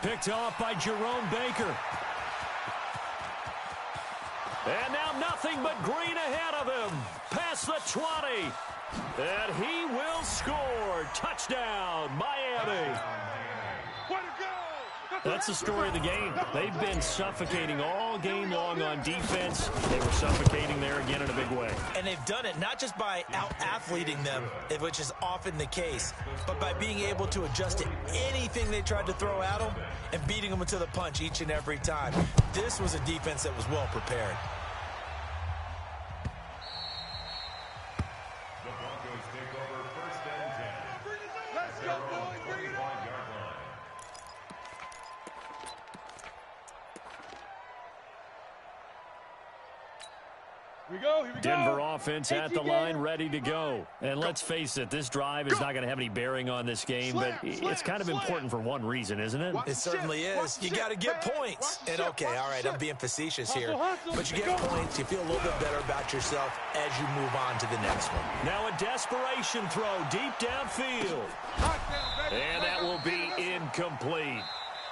Picked off by Jerome Baker. And now nothing but green ahead of him. Past the 20. And he will score. Touchdown, Miami. Way to go! That's the story of the game. They've been suffocating all game long on defense. They were suffocating there again in a big way. And they've done it not just by out-athleting them, which is often the case, but by being able to adjust to anything they tried to throw at them and beating them to the punch each and every time. This was a defense that was well prepared. The Broncos take over 1st and 10. Let's go, boys! Bring it on! Here we go. Here we go. Denver offense at the line, ready to go. And let's face it, this drive is not going to have any bearing on this game, but it's kind of important for one reason, isn't it? It certainly is. You got to get points. And okay, all right, I'm being facetious here, but you get points, you feel a little bit better about yourself as you move on to the next one. Now a desperation throw deep downfield. And that will be incomplete,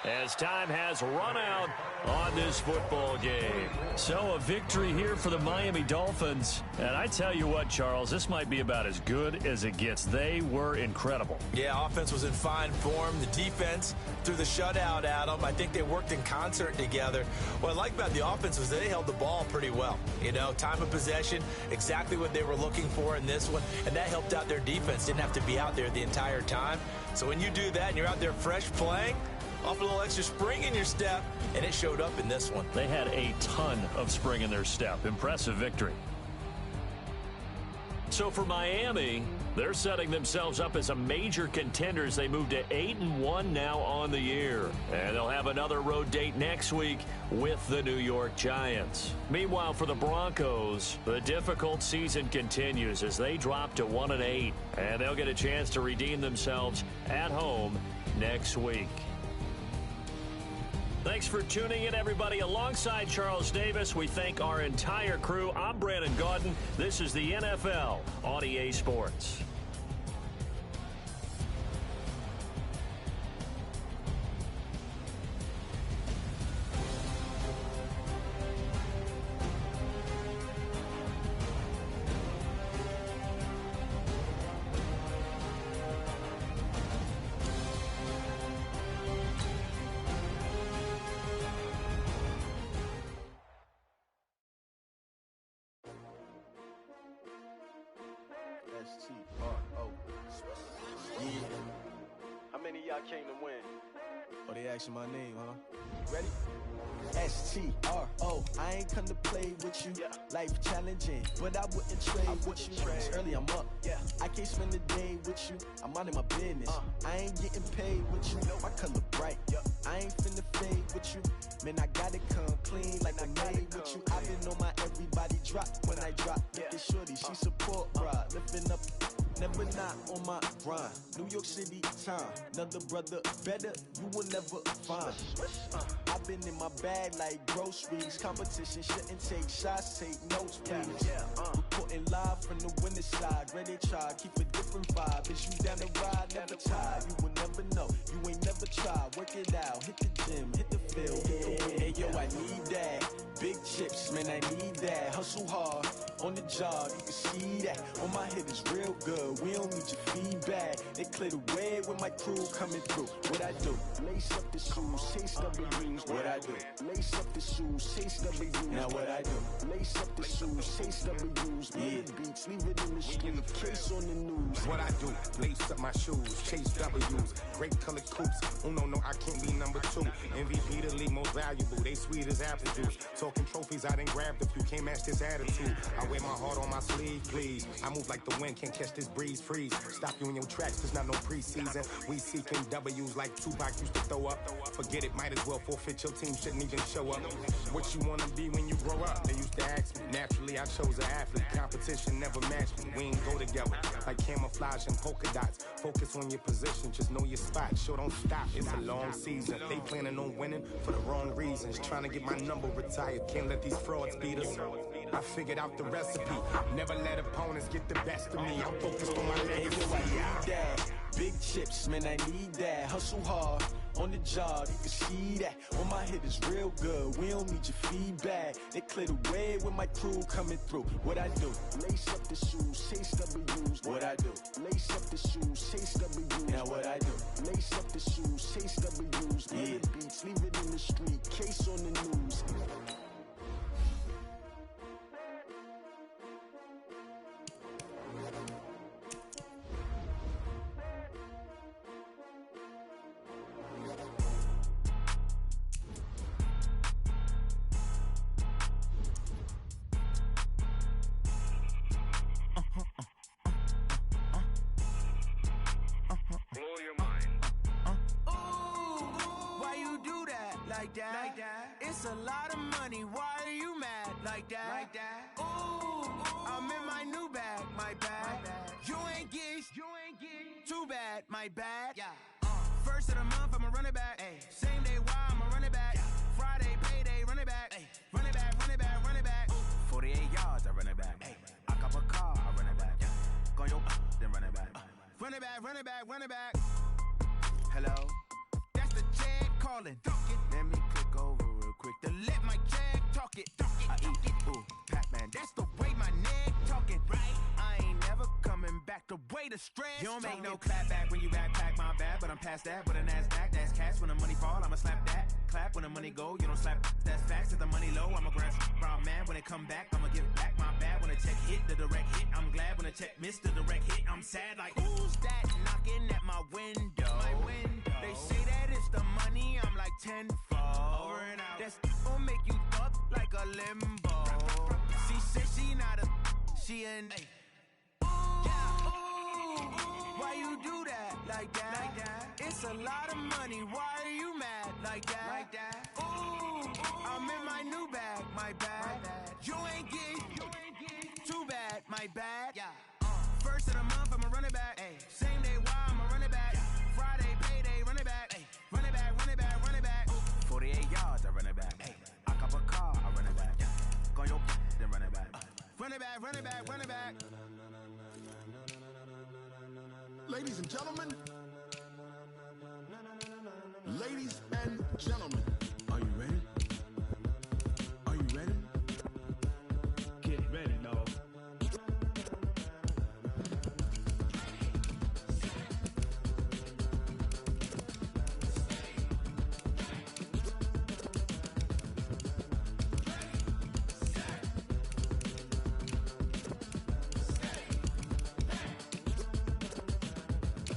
as time has run out on this football game. So a victory here for the Miami Dolphins. And I tell you what, Charles, this might be about as good as it gets. They were incredible. Yeah, offense was in fine form. The defense threw the shutout at them. I think they worked in concert together. What I like about the offense was they held the ball pretty well. You know, time of possession, exactly what they were looking for in this one. And that helped out their defense. Didn't have to be out there the entire time. So when you do that and you're out there fresh playing, off a little extra spring in your step, and it showed up in this one. They had a ton of spring in their step. Impressive victory. So for Miami, they're setting themselves up as a major contender as they move to 8-1 now on the year. And they'll have another road date next week with the New York Giants. Meanwhile, for the Broncos, the difficult season continues as they drop to 1-8. And they'll get a chance to redeem themselves at home next week. Thanks for tuning in, everybody. Alongside Charles Davis, we thank our entire crew. I'm Brandon Gaudin. This is the NFL on EA Sports. S-T-R-O. Yeah. How many of y'all came to win? Oh, they asking my name, huh? Ready? S-T-R-O. I ain't come to play with you. Yeah. Life challenging, but I wouldn't trade with you. It's early, I'm up. Yeah. I can't spend the day with you. I'm out of my business. I ain't getting paid with you. My color bright. Yep. I ain't finna fade with you. Man, I gotta come clean like I made with you. I've been on my everybody drop when I drop. Yeah. Look at shorty, she support rod. Lifting up never not on my grind. New York City time, another brother better, you will never find. I've been in my bag like groceries. Competition shouldn't take shots, take notes, please. Reporting live from the winning side. Ready to try, keep a different vibe. Is you down the ride, never tired. You will never know, you ain't never tried. Work it out, hit the gym, hit the field. Hey yo, I need that. Big chips, man, I need that. Hustle hard, on the job, you can see that. On my head is real good, we don't need your feedback. They clear the way with my crew coming through. What I do? Lace up the shoes, chase W's. What I do? Lace up the shoes, chase W's. Now what I do? Lace up the shoes, chase W's. Yeah, beats, leave it in the street, case on the news. What I do? Lace up my shoes, chase W's. Great colored coops. Oh no, I can't be number 2. MVP the league most valuable. They sweet as apple juice. Talking trophies, I didn't grab the few. Can't match this attitude. I wear my heart on my sleeve, please. I move like the wind, can't catch this breeze, freeze. Stop you in your tracks, there's not no preseason. We seeking W's like Tupac used to throw up. Forget it, might as well forfeit, your team shouldn't even show up. What you wanna be when you grow up? They used to ask me. Naturally, I chose an athlete. Competition never matched me. We ain't go together like camouflage and polka dots. Focus on your position, just know your spot. Sure, don't stop, it's a long season. They planning on winning for the wrong reasons. Trying to get my number retired, can't let these frauds beat us. I figured out the recipe. Never let opponents get the best of me. I'm focused on my legacy. I need that. Big chips, man, I need that. Hustle hard, on the job, you can see that. On my head is real good, we don't need your feedback. They clear the way with my crew coming through. What I do? Lace up the shoes, chase W's. What I do? Lace up the shoes, chase W's. Now what I do? Lace up the shoes, chase W's. Yeah, beats, leave it in the street, case on the news. It's a lot of money, why are you mad like that? Ooh, I'm in my new bag, my bad. You ain't get too bad, my bad. First of the month, I'ma run it back. Same day, why I'ma run it back. Friday, payday, run it back. Run it back, run it back, run it back. 48 yards, I run it back. I cop a car, I run it back. Go your then run it back. Run it back, run it back, run it back. Hello? That's the check calling. Let me click over real quick to let my check talk it. I eat it, ooh, Pac-Man. That's the way my neck talking, right? I ain't never coming back the way the stress. You don't make no clap back when you backpack, my bad, but I'm past that. But a NASDAQ, that's cash. When the money fall, I'ma slap that. Clap when the money go, you don't slap. That's facts. If the money low, I'ma grab brown man. When it come back, I'ma give back my bad. When the check hit, the direct hit. I'm glad when the check missed the direct hit. I'm sad like, who's that knocking at my window? My window. They say that it's the money, I'm like tenfold. Over and out. That's gon' make you up like a limbo. She said she not a, she an. Ooh, why you do that like that? It's a lot of money, why are you mad like that? Ooh, I'm in my new bag, my bad. You ain't get too bad, my bad. First of the month, I'ma run it back. Same day, why I'ma run it back. Friday, payday, run it back. Run it back, run it back, run it back. 48 yards, I run it back. I cop a car, I run it back. Go your then run it back. Run it back, run it back, run it back. Ladies and gentlemen, ladies and gentlemen, are you ready? Are you ready? Get ready, dog.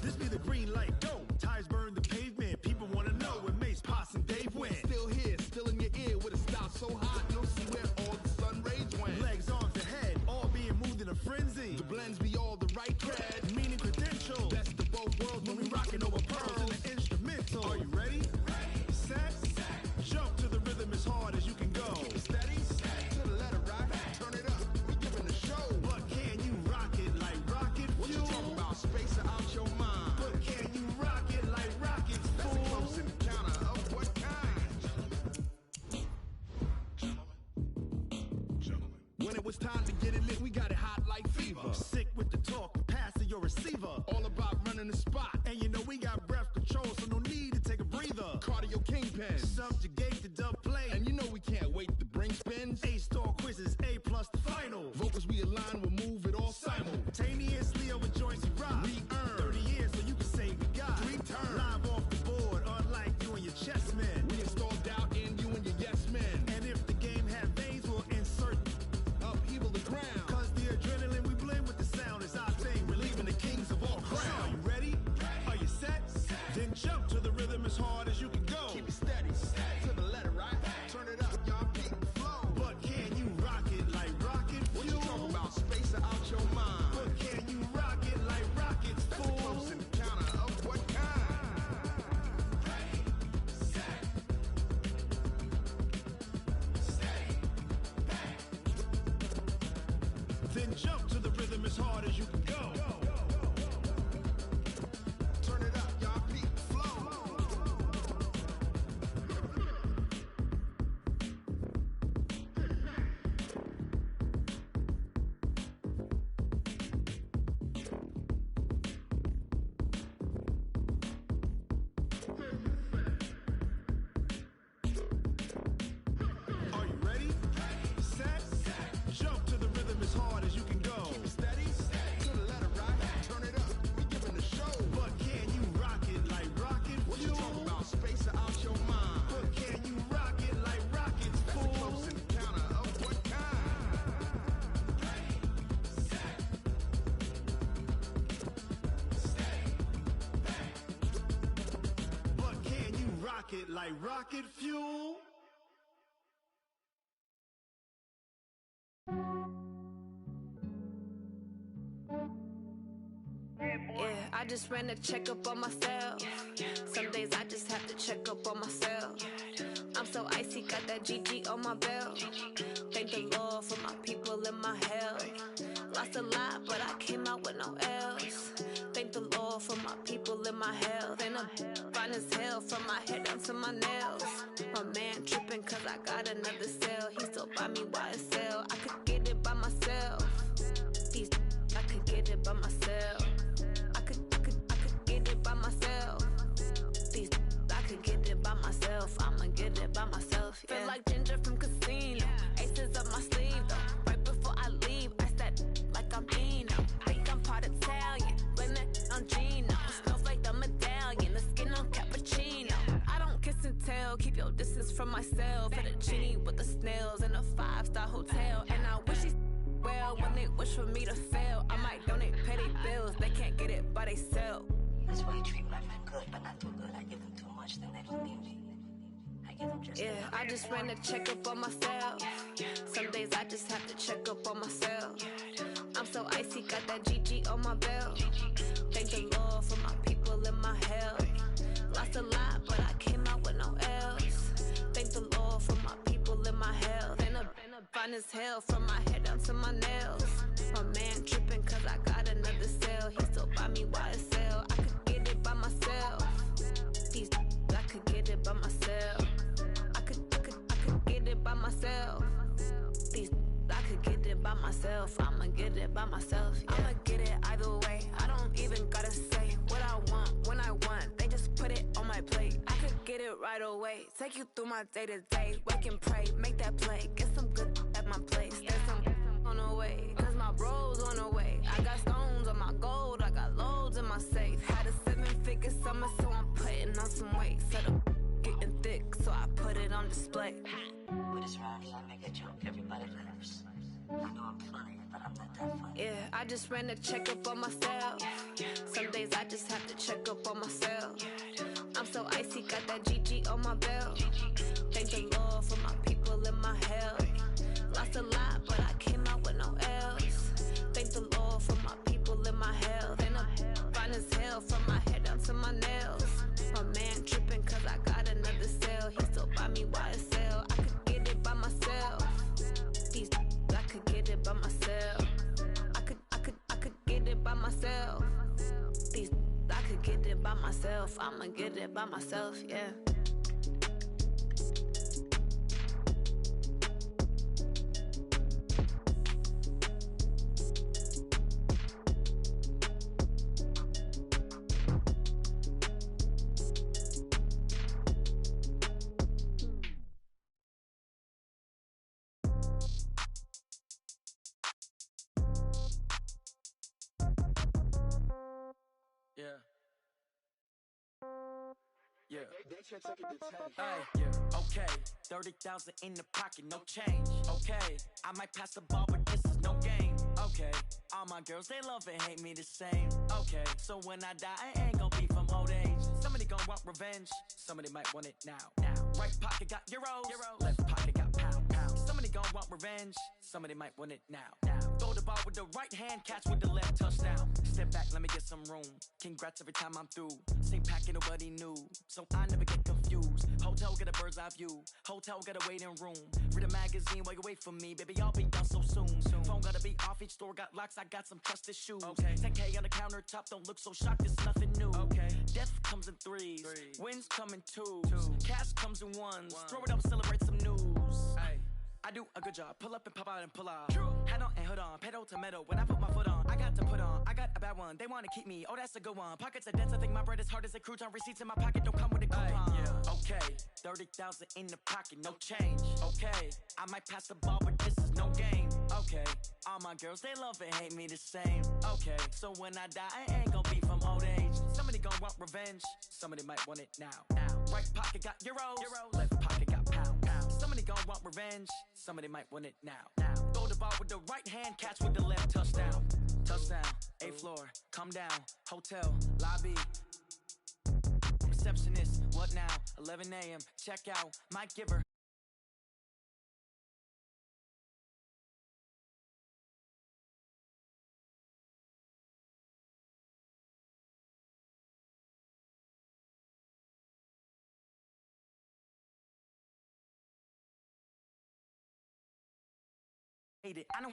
This be the green light, go. Tires burn the pavement. People wanna know when Mace, Poss, and Dave win. when it was time to get it lit, we got it hot like fever. Sick with the talk, passing your receiver. All about running the spot. And you know we got breath control, so no need to take a breather. Cardio kingpin, subjugate the dub play. And you know we can't wait to bring spins. A-star quizzes, A+ the final. Vocals we align, we'll move it all simultaneously over joints we rock. We earn 30 years, so you can say we got 3 turns. Live off the board, unlike you and your chess men. We installed doubt in you and your yes men. And if the game had veins, we'll insert upheaval the ground. Cause the adrenaline we blend with the sound is our thing, relieving the kings of all crowns. Are you ready? Are you set? Then jump to the rhythm as hard as you can go. Keep it steady, to the letter, right? Turn it up, y'all keep the flow. But can you rock it like rocket fuel? What you talking about? Space out your mind. But can you rock it like rockets, fool? Close encounter of what kind? Ready, set, steady, back. Then jump to the rhythm as hard as you can go. Turn it up, y'all keep the flow. Are you ready? Set, jump to the rhythm as hard as you can go. Keep it steady, to the letter, right? Turn it up, we giving the show. But can you rock it like rocket fuel? What you talking about? Space out your mind. But can you rock it like rockets, fool? Close encounter of what kind? Ready, set, steady, back. But can you rock it like rocket fuel? Yeah, I just ran a checkup on myself. Some days I just have to check up on myself. I'm so icy, got that GG on my belt. Thank the Lord for my people and my health. Lost a lot, but I came out with no L's. Thank the Lord for my people and my health. And I'm fine as hell from my head down to my nails. My man tripping cause I got another cell. He still buy me YSL. I could get it by myself. These I could get it by myself. I could get it by myself. These I could get it by myself. I'ma get it by myself. Yeah. Feel like Ginger from Casino. Aces up my sleeve though. Right before I leave, I said like I'm Dino. Think I'm part Italian. Blame that on Gino. Smells like the medallion. The skin on cappuccino. I don't kiss and tell. Keep your distance from myself. Fettuccine with the snails in a 5-star hotel. And I wish he's well when they wish for me to fail. I might donate petty bills. They can't get it by themselves. That's why you treat my friend good, but not too good. I give them too much, then they don't need me. I give them just yeah, I just ran a checkup on myself. Some days I just have to check up on myself. I'm so icy, got that GG on my belt. Thank the Lord for my people and my health. Lost a lot, but I came out with no L's. Thank the Lord for my people and my health. And I'm fine as hell from my head down to my nails. My man tripping cause I got another cell. He still buy me YSL. I could get it by myself. These I could get it by myself. I could get it by myself. These I could get it by myself. I'ma get it by myself. Yeah. I'ma get it either way. I don't even gotta say what I want when I want. They just put it on my plate. I could get it right away. Take you through my day to day. Wake and pray, make that play. Get some good at my place. There's some on the way. Cause my bro's on the way. I got stones on my gold. I got loads in my safe. Had a 7-figure summer, so I'm putting on some weight. Set up getting thick, so I put it on display. With this round, I make a joke, everybody laughs. I know I'm funny, but I'm not that funny. Yeah, I just ran a checkup on myself. Some days I just have to check up on myself. I'm so icy, got that GG on my belt. Thank the Lord for my people and my health. Lost a lot, but I came out with no L's. Thank the Lord for my people and my health. And I'm fine as hell from my head down to my nails. My man tripping cause I got another cell. He still buy me YSL. I could get it by myself. These I could get it by myself. I could get it by myself. These I could get it by myself. I'ma get it by myself, yeah. Okay, 30,000 in the pocket, no change. Okay, I might pass the ball, but this is no game. Okay, all my girls, they love and hate me the same. Okay, so when I die, I ain't gon' be from old age. Somebody gon' want revenge, somebody might want it now. Right pocket got euros, left pocket got pound. Somebody gon' want revenge, somebody might want it now. Throw the ball with the right hand, catch with the left, touchdown. Step back, let me get some room. Congrats every time I'm through. Same packet, nobody knew, so I never get confused. Hotel get a bird's eye view, hotel got a waiting room. Read a magazine while you wait for me, baby, I'll be done so soon. Phone gotta be off, each store got locks, I got some trusted shoes. 10K on the countertop, don't look so shocked, it's nothing new. Death comes in threes, wins come in twos. Cash comes in ones, throw it up, celebrate some news. I do a good job, pull up and pop out and pull out. Head on and hood on, pedal to metal. When I put my foot on, I got to put on. I got a bad one, they wanna keep me, oh that's a good one. Pockets are dense, I think my bread is hard as a crouton. Receipts in my pocket don't come with a coupon. Okay, 30,000 in the pocket, no change. Okay, I might pass the ball, but this is no game. Okay, all my girls, they love and hate me the same. Okay, so when I die, I ain't gon' be from old age. Somebody gon' want revenge, somebody might want it now. Right pocket got euros, left pocket got pound. Somebody gon' want revenge, somebody might want it now. Throw the ball with the right hand, catch with the left, touchdown. Touchdown, 8th floor, come down, hotel, lobby. Receptionist, what now? 11 a.m., check out, might give her. I know